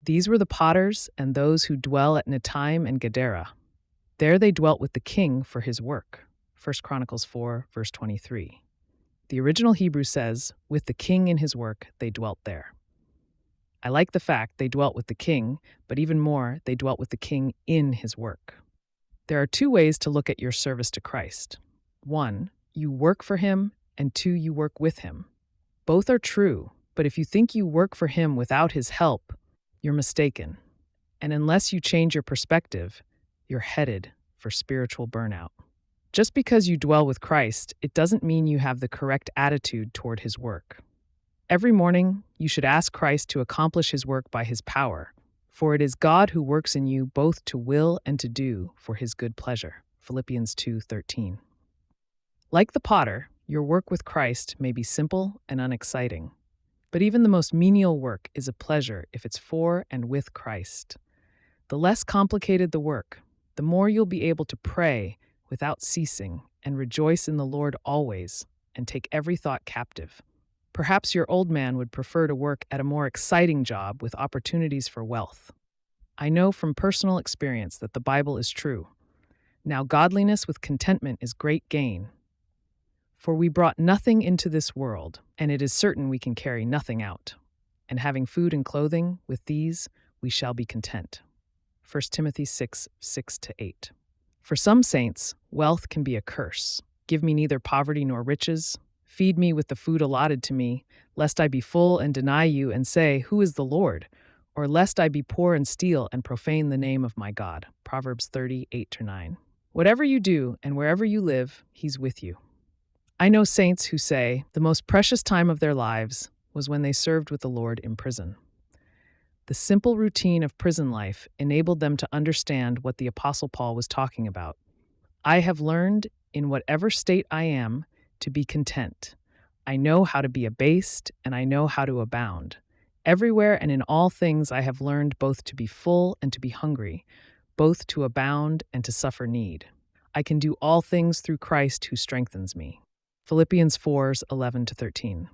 These were the potters and those who dwell at Netaim and Gederah. There they dwelt with the king for his work. 1 Chronicles 4, verse 23. The original Hebrew says, with the king in his work, they dwelt there. I like the fact they dwelt with the king, but even more, they dwelt with the king in his work. There are two ways to look at your service to Christ. 1, you work for him, and 2, you work with him. Both are true, but if you think you work for him without his help, you're mistaken. And unless you change your perspective, you're headed for spiritual burnout. Just because you dwell with Christ, it doesn't mean you have the correct attitude toward his work. Every morning, you should ask Christ to accomplish his work by his power, for it is God who works in you both to will and to do for his good pleasure. Philippians 2:13. Like the potter, your work with Christ may be simple and unexciting, but even the most menial work is a pleasure if it's for and with Christ. The less complicated the work, the more you'll be able to pray without ceasing and rejoice in the Lord always and take every thought captive. Perhaps your old man would prefer to work at a more exciting job with opportunities for wealth. I know from personal experience that the Bible is true. Now godliness with contentment is great gain. For we brought nothing into this world, and it is certain we can carry nothing out. And having food and clothing, with these we shall be content. 1 Timothy 6:6-8. For some saints, wealth can be a curse. Give me neither poverty nor riches. Feed me with the food allotted to me, lest I be full and deny you and say, who is the Lord? Or lest I be poor and steal and profane the name of my God. Proverbs 30:8-9. Whatever you do and wherever you live, he's with you. I know saints who say the most precious time of their lives was when they served with the Lord in prison. The simple routine of prison life enabled them to understand what the Apostle Paul was talking about. I have learned, in whatever state I am, to be content. I know how to be abased, and I know how to abound. Everywhere and in all things I have learned both to be full and to be hungry, both to abound and to suffer need. I can do all things through Christ who strengthens me. Philippians 4:11-13.